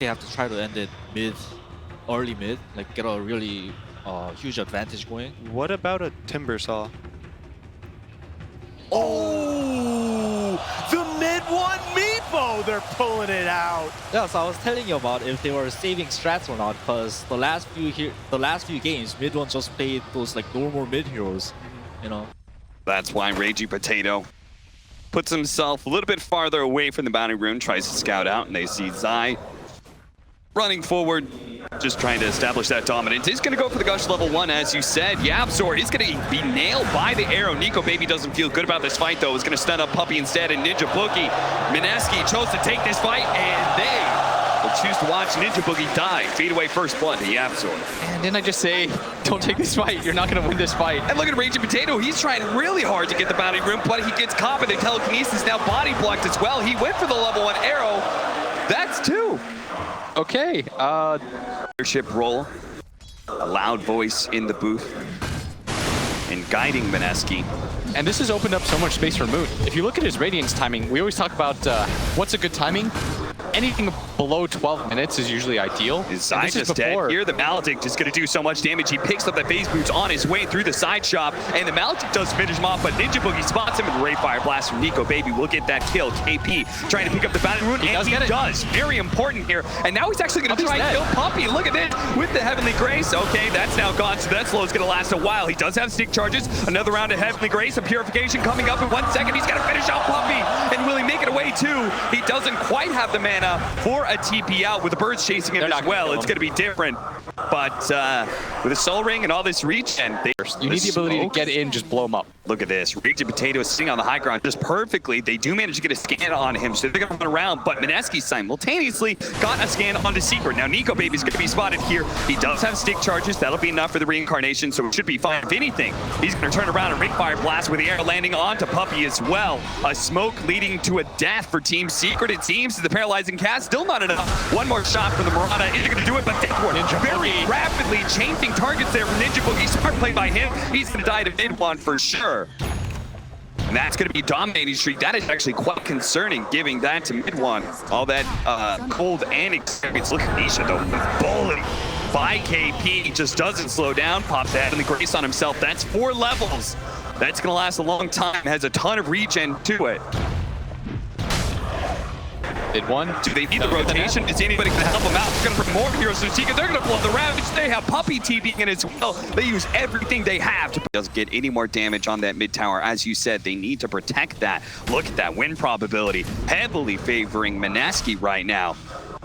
they have to try to end it early mid, like get a really huge advantage going. What about a Timber Saw? Oh, the mid-1 Meepo, they're pulling it out. Yeah, so I was telling you about if they were saving strats or not, because the last few games, mid-1 just played those like normal mid heroes, you know. That's why Raging Potato puts himself a little bit farther away from the boundary rune, tries to scout out, and they see Zai running forward, just trying to establish that dominance. He's going to go for the Gush level 1, as you said. Yabzor is going to be nailed by the arrow. Nico Baby doesn't feel good about this fight, though. He's going to stun up Puppey instead, and Ninja Boogie. MINESKI chose to take this fight, and they will choose to watch Ninja Boogie die. Fade away first blood to Yabzor. And didn't I just say, don't take this fight? You're not going to win this fight. And look at Raging Potato. He's trying really hard to get the bounty room, but he gets caught by the telekinesis. Now body blocked as well. He went for the level 1 arrow. That's 2. Okay. Leadership role, a loud voice in the booth, and guiding MINESKI. And this has opened up so much space for Moon. If you look at his Radiance timing, we always talk about what's a good timing. Anything below 12 minutes is usually ideal. Is Zai just dead here? The Maledict is going to do so much damage. He picks up the phase boots on his way through the side shop, and the Maledict does finish him off, but Ninja Boogie spots him, and Ray Fire Blast from Nico Baby will get that kill. KP trying to pick up the bounty rune, and he does. Very important here. And now he's actually going to try and kill Puppey. Look at it with the Heavenly Grace. Okay, that's now gone, so that slow is going to last a while. He does have stick charges. Another round of Heavenly Grace, a Purification coming up in 1 second. He's going to finish off Puppey, and will he make it away too? He doesn't quite have the mana for a TP out with the birds chasing him as well. It's going to be different. But with a Soul Ring and all this regen, you need the ability to get in, just blow him up. Look at this. Raging Potato is sitting on the high ground just perfectly. They do manage to get a scan on him, so they're going to run around. But MINESKI simultaneously got a scan onto Secret. Now Nico Baby's going to be spotted here. He does have stick charges. That'll be enough for the reincarnation, so it should be fine. If anything, he's going to turn around and Ring Fire Blast with the arrow landing onto Puppey as well. A smoke leading to a death for Team Secret. It seems the paralyzing cast still not enough. One more shot from the Marauder. Is going to do it, but very rapidly changing targets there from Ninja Boogie. Smart play by him. He's going to die to mid-1 for sure. And that's going to be dominating streak. That is actually quite concerning, giving that to mid-1. All that cold and experience. Look at Nisha, though. Bullet by KP. Just doesn't slow down. Pops the Heavenly Grace on himself. That's 4 levels. That's going to last a long time. Has a ton of regen to it. Mid-1. Do they need the rotation? Is anybody going to help them out? They're going to bring more heroes to the Tika. They're going to blow the Ravage. They have Puppey TPing in as well. They use everything they have to doesn't get any more damage on that mid tower. As you said, they need to protect that. Look at that win probability. Heavily favoring MINESKI right now.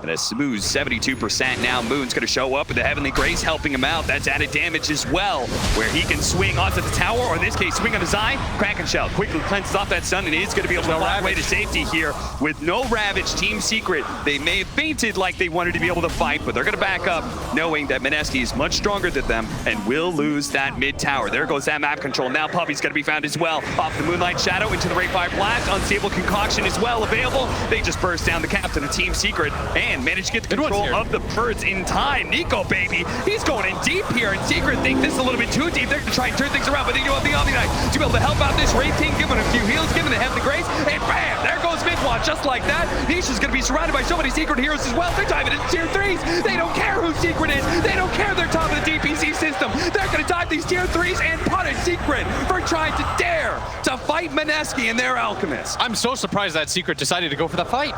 And a smooth 72% now. Moon's going to show up with the Heavenly Grace helping him out. That's added damage as well, where he can swing onto the tower, or in this case, swing on his eye. Kraken Shell quickly cleanses off that stun, and is going to be able to find a way to safety here. With no Ravage, Team Secret, they may have fainted like they wanted to be able to fight, but they're going to back up, knowing that MINESKI is much stronger than them and will lose that mid tower. There goes that map control. Now Puppey's going to be found as well. Off the Moonlight Shadow into the Rayfire Blast. Unstable Concoction as well available. They just burst down the captain of Team Secret and manage to get the control of the birds in time. Nico Baby, he's going in deep here, and Secret think this is a little bit too deep. They're going to try and turn things around, but they do have the Omni Knight to be able to help out this Wraith King, giving a few heals, giving the Heavenly Grace, and bam, there goes Midwatch, just like that. Nisha's going to be surrounded by so many Secret heroes as well. They're diving into tier 3s. They don't care who Secret is. They don't care they're top of the DPC system. They're going to dive these tier 3s and punish Secret for trying to dare to fight MINESKI and their alchemists. I'm so surprised that Secret decided to go for the fight.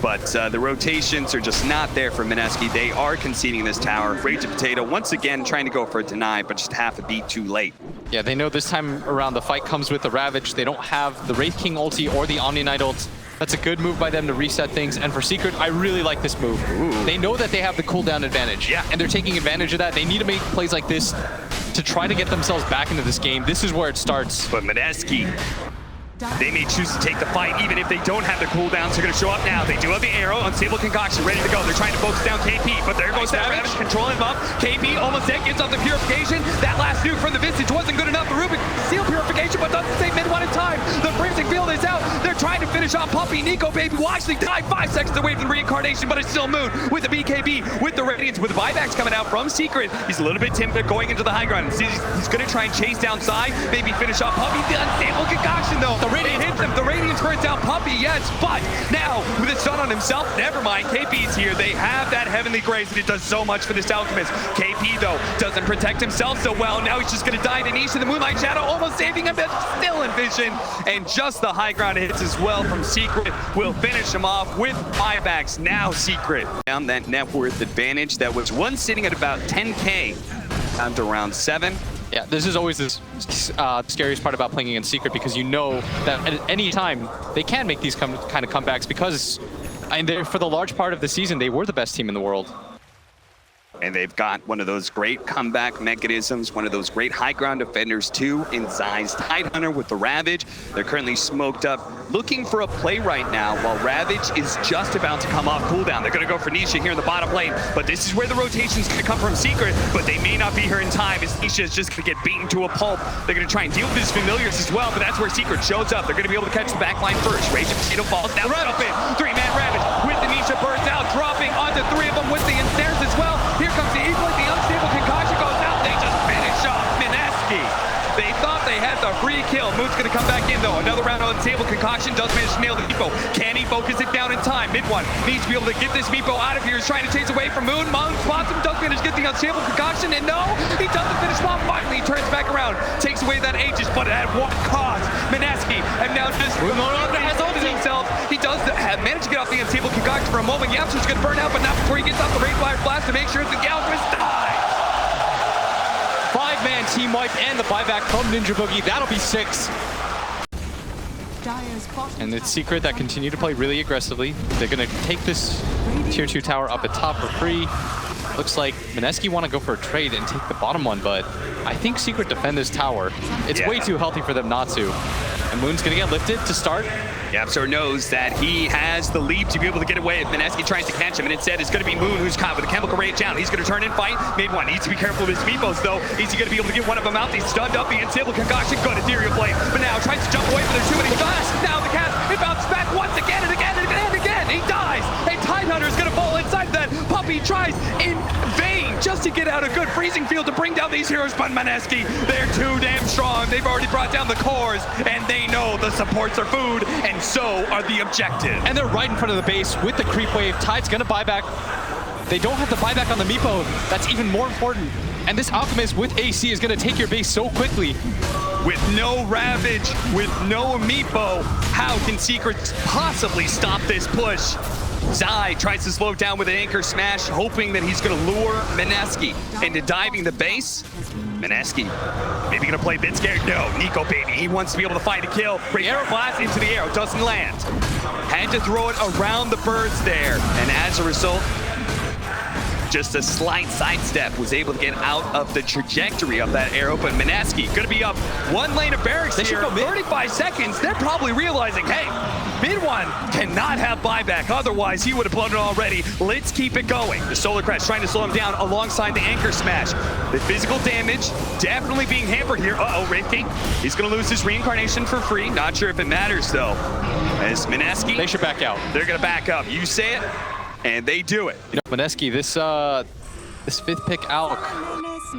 But the rotations are just not there for MINESKI. They are conceding this tower. Raging Potato once again trying to go for a deny, but just half a beat too late. Yeah, they know this time around the fight comes with the Ravage. They don't have the Wraith King ulti or the Omni Knight ult. That's a good move by them to reset things. And for Secret, I really like this move. Ooh. They know that they have the cooldown advantage. Yeah. And they're taking advantage of that. They need to make plays like this to try to get themselves back into this game. This is where it starts. But MINESKI, they may choose to take the fight even if they don't have the cooldowns. They're going to show up now. They do have the arrow. Unstable Concoction ready to go. They're trying to focus down KP, but there goes that Ravage controlling him up. KP almost dead, gets off the Purification. That last nuke from the Visage wasn't good enough. The Rubik Seal Purification, but doesn't save mid-1 in time. The Freezing Field is out. They're trying to finish off Puppey. Nico Baby will actually die 5 seconds away from the reincarnation, but it's still Moon with the BKB, with the Radiance, with the buybacks coming out from Secret. He's a little bit timid going into the high ground. He's going to try and chase down Zai, maybe finish off Puppey. The Unstable Concoction, though. The Radiance hits him. The Radiance turns down Puppy, yes, but now with a stun on himself, never mind. KP's here. They have that Heavenly Grace, and it does so much for this Alchemist. KP, though, doesn't protect himself so well. Now he's just going to die to Nisha. The Moonlight Shadow almost saving him, but still in vision. And just the high ground hits as well from Secret will finish him off with buybacks. Now Secret down that net worth advantage that was once sitting at about 10K down to round 7. Yeah, this is always the scariest part about playing against Secret, because you know that at any time they can make these kind of comebacks, because for the large part of the season, they were the best team in the world. And they've got one of those great comeback mechanisms, one of those great high ground defenders too, in Zai's Tidehunter with the Ravage. They're currently smoked up, looking for a play right now, while Ravage is just about to come off cooldown. They're going to go for Nisha here in the bottom lane, but this is where the rotation's going to come from Secret, but they may not be here in time, as Nisha is just going to get beaten to a pulp. They're going to try and deal with his familiars as well, but that's where Secret shows up. They're going to be able to catch the backline first. Rage of Potato falls down, right up in. 3-man Ravage with the Nisha burst out, dropping onto 3 of them with the ensnares as well. Here comes the Eagle, the unstable concoction goes out. They just finish off MINESKI. They thought they had the free kill. Moon's going to come back in, though. Another round on unstable concoction does manage to nail the Meepo. Can he focus it down in time? Mid one needs to be able to get this Meepo out of here. He's trying to chase away from Moon. Moon spots him, does manage to get the unstable concoction, and no, he doesn't finish him off. Finally, he turns back around, takes away that Aegis, but at what cost? MINESKI, and now just himself. He does have managed to get off the unstable concoction for a moment. Yapster's going to burn out, but not before he gets off the Raid Fire Blast to make sure the Alchemist dies. 5-man team wipe and the buyback from Ninja Boogie. That'll be 6. And it's Secret that continue to play really aggressively. They're going to take this tier 2 tower up at top for free. Looks like MINESKI want to go for a trade and take the bottom one, but I think Secret defend this tower. It's way too healthy for them not to. And Moon's going to get lifted to start. Yapster knows that he has the lead to be able to get away if MINESKI tries to catch him, and instead it's going to be Moon who's caught with a chemical rage down. He's going to turn and fight. Mid one needs to be careful of his Meepos, though. Is he going to be able to get one of them out? He's stunned up the unstable concoction. Good Ethereal Blade, but now tries to jump away, but there's too many shots. Now the cast, it bounces back once again and again and again and again. He dies. A Tidehunter is going to fall inside that. Puppy tries in vain just to get out a good freezing field to bring down these heroes, but MINESKI, they're too damn strong. They've already brought down the cores, and they know the supports are food, and so are the objective. And they're right in front of the base with the creep wave. Tide's gonna buy back. They don't have the buyback on the Meepo. That's even more important. And this Alchemist with AC is gonna take your base so quickly. With no Ravage, with no Meepo, how can Secret possibly stop this push? Zai tries to slow down with an anchor smash, hoping that he's going to lure MINESKI into diving the base. MINESKI maybe going to play a bit scared. No, Nico, baby. He wants to be able to find a kill. Bring arrow blast into the arrow. Doesn't land. Had to throw it around the birds there. And as a result, just a slight sidestep, was able to get out of the trajectory of that arrow, but MINESKI going to be up one lane of barracks here, 35 seconds. They're probably realizing, hey, mid one cannot have buyback, otherwise he would have blown it already. Let's keep it going. The Solar Crest trying to slow him down alongside the anchor smash. The physical damage definitely being hampered here. Uh-oh, Wraith King, he's going to lose his reincarnation for free. Not sure if it matters, though, as MINESKI, they should back out. They're going to back up. You say it, and they do it. You know, MINESKI, this 5th pick Alc,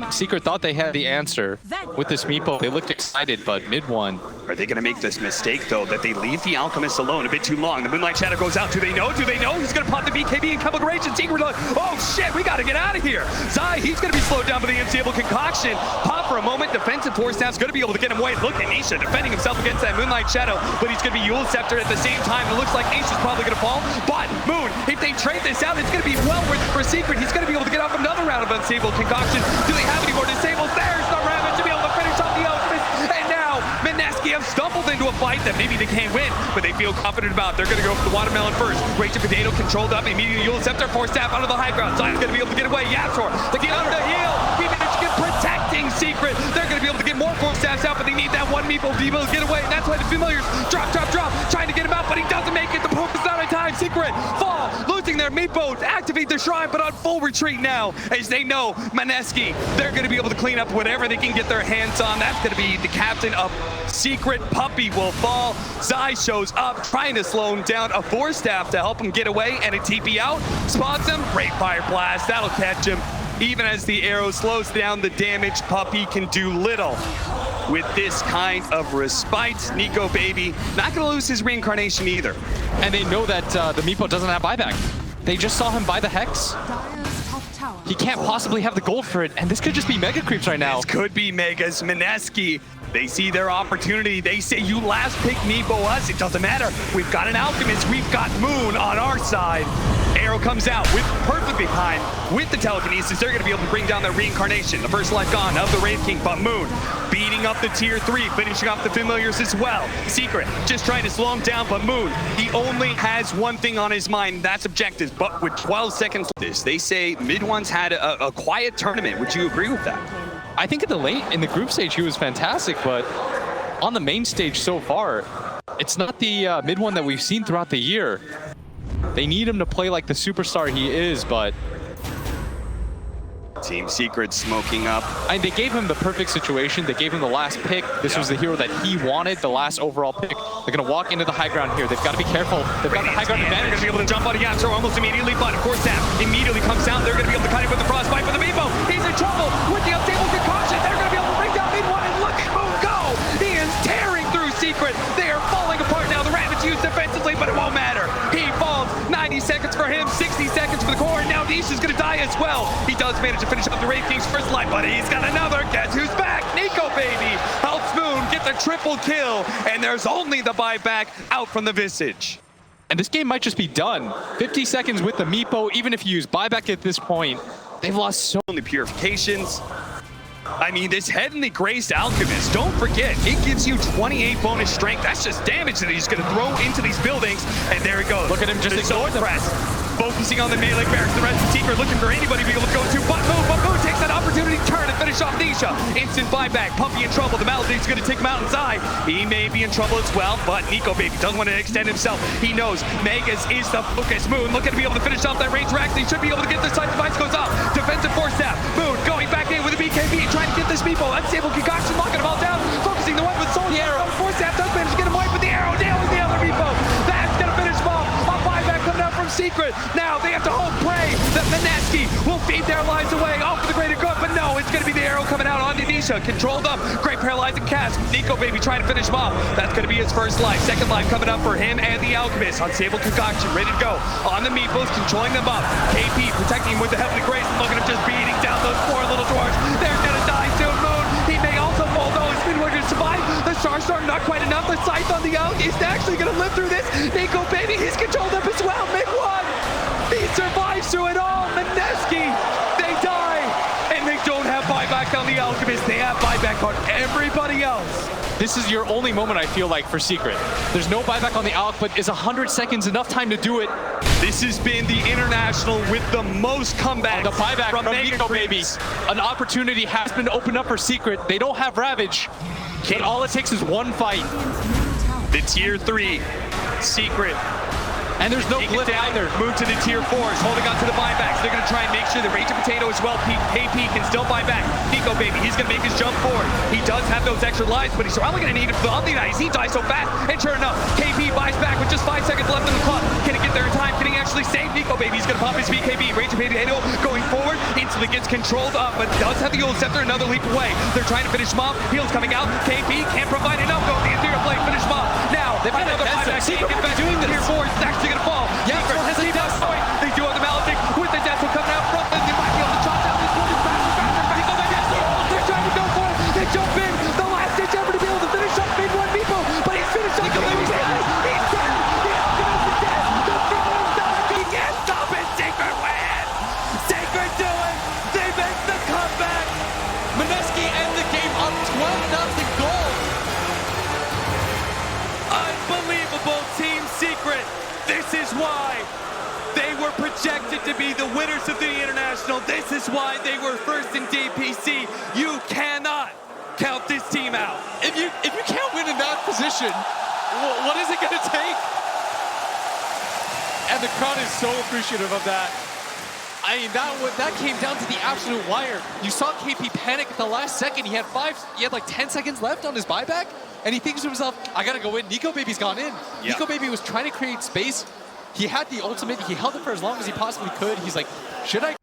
Secret thought they had the answer with this Meepo. They looked excited, but mid one. Are they going to make this mistake, though, that they leave the Alchemist alone a bit too long? The Moonlight Shadow goes out. Do they know? Do they know? He's going to pop the BKB and Chemical Rage, and Secret like, oh shit, we got to get out of here. Zai, he's going to be slowed down by the unstable concoction. Pop for a moment. Defensive force staff's going to be able to get him away. Look at Nisha defending himself against that Moonlight Shadow, but he's going to be Yule Scepter at the same time. It looks like Nisha's probably going to fall, but Moon, if they trade this out, it's going to be well worth it for Secret. He's going to be able to get off another round of unstable concoction. Do they have any more disables? There's the Ravage to be able to finish off the Alchemist, and now MINESKI have stumbled into a fight that maybe they can't win, but they feel confident about. They're going to go for the watermelon first. Rage of Potato controlled up, immediately Yule Scepter, force staff out of the high ground. Zion's going to be able to get away. Yapsor, to get under the heel. He managed to get protecting Secret. They're going to be able to get more force staffs out, but they need that one Meepo to be able to get away, and that's why the Familiars drop, trying to get him out, but he doesn't make it. The poke is not in time. Secret fall, losing their Meepo to activate the shrine, but on full retreat now, as they know MINESKI, they're going to be able to clean up whatever they can get their hands on. That's going to be the captain of Secret. Puppy will fall. Zai shows up, trying to slow him down. A force staff to help him get away, and a TP out. Spots him. Great Fire Blast. That'll catch him. Even as the arrow slows down the damage, Puppy can do little. with this kind of respite. Nico Baby not going to lose his reincarnation either. And they know that the Meepo doesn't have buyback. They just saw him buy the Hex. He can't possibly have the gold for it, and this could just be Mega Creeps right now. This could be Megas. MINESKI, they see their opportunity. They say, you last pick Meepo us. It doesn't matter. We've got an Alchemist. We've got Moon on our side. Arrow comes out with perfectly behind with the telekinesis. They're going to be able to bring down their reincarnation. The first life gone of the Wraith King, but Moon beating up the tier 3, finishing off the familiars as well. Secret just trying to slow him down, but Moon, he only has one thing on his mind, that's objectives. But with 12 seconds left, they say Mid One's had a quiet tournament. Would you agree with that? I think in the group stage, he was fantastic, but on the main stage so far, it's not the Mid One that we've seen throughout the year. They need him to play like the superstar he is, but Team Secret smoking up. they gave him the perfect situation. They gave him the last pick. This was the hero that he wanted, the last overall pick. They're going to walk into the high ground here. They've got to be careful. They've got the high ground They're advantage. going to be able to jump on the Yatro almost immediately, but of course that immediately comes out. They're going to be able to cut it with the frostbite for the Meepo. He's in trouble with the unstable concoction. They're going to be able to bring down Mid One, and look at Moon go. He is tearing through Secret. They are falling apart now. The Ravage used defensively, but it won't matter. He falls. 90 seconds for him, 60 seconds for the core. Now Nisha's going to die as well. He does manage to finish up the Wraith King's first life, but he's got another. Guess who's back? Nico Baby helps Moon get the triple kill, and there's only the buyback out from the Visage. And this game might just be done. 50 seconds with the Meepo, even if you use buyback at this point, they've lost so Only purifications. I mean, this Heavenly Graced Alchemist, don't forget, it gives you 28 bonus strength. That's just damage that he's going to throw into these buildings. And there he goes. Look at him just ignore the press. Focusing on the melee barracks, the rest of Secret looking for anybody to be able to go to. But Moon takes that opportunity to turn and finish off Nisha. Instant buyback. Puppy in trouble. The Maledi's going to take him out inside. He may be in trouble as well, but Nico Baby doesn't want to extend himself. He knows Megas is the focus. Moon looking to be able to finish off that range rack. He should be able to get this side. Device goes up. Defensive force step. Moon going back in with a BKB, trying to get this Meepo. Unstable concoction, locking them all down. Focusing the one with Soul. The arrow. Force step does manage to get him away, but the arrow nails the other Meepo. That's going to finish him off. A buyback coming out from Secret. Now they have to hope, pray that MINESKI will feed their lives away off for the greater good, but no, it's going to be the arrow coming out on Nisha. Controlled up. Great paralyzing cast. Nico Baby trying to finish him off. That's going to be his first life. Second life coming up for him and the Alchemist. Unstable concoction, ready to go. On the Meepos, controlling them up. KP protecting him with the Heavenly Grace. Look at him just beating down those poor little dwarves. They're going to die soon. Moon, he may also fall, though. He's been going to survive. The Starstorm, not quite enough. The Scythe on the out. He's actually going to live through this. Nico Baby, he's controlled up as well. Mid One, he survives through it all. MINESKI, they die. And they don't have buyback on the Alchemist. They have buyback on everybody else. This is your only moment, I feel like, for Secret. There's no buyback on the Alch, but is 100 seconds enough time to do it? This has been the International with the most comebacks. The buyback from Nico Baby. MEGACREEPS. An opportunity has been opened up for Secret. They don't have Ravage, but all it takes is one fight. The tier 3, Secret. And there's no Take glyph it down, either. move to the tier 4s, holding on to the buybacks. They're going to try and make sure the Rage of Potato as well. KP can still buy back. Nico Baby, he's going to make his jump forward. He does have those extra lives, but he's probably going to need it for the Omni-Knights. He dies so fast, and sure enough, KP buys back with just 5 seconds left in the clock. Can he get there in time? Can he actually save Nico Baby? He's going to pop his BKB. Rage of Potato going forward, instantly gets controlled up, but does have the Yule Scepter another leap away. They're trying to finish him off. Heal's coming out. KP can't provide enough. Go the interior play, finish him off. Now, They've got another a buyback. Secret Get back doing this. Tier 4 is actually going to fall. Yeah, Secret has a death point. They do have the Maledic with the Death coming out front. They might be able to chop down this one. They're trying to go for it. They jump in. The last ditch effort to be able to finish up Mid One Meepo, but he's finished up. He's dead. He's dead. The Alchemist is dead. The Secret is done. He can't stop it. Secret win. Secret do it. They make the comeback. MINESKI end the game up 12-0 goal. Unbelievable, Team Secret. This is why they were projected to be the winners of the International. This is why they were first in DPC. You cannot count this team out. If you can't win in that position, what is it going to take? And the crowd is so appreciative of that. I mean, that came down to the absolute wire. You saw KP panic at the last second. He had like 10 seconds left on his buyback, and he thinks to himself, I gotta go in. Nico Baby's gone in. Yeah. Nico Baby was trying to create space. He had the ultimate. He held it for as long as he possibly could. He's like, should I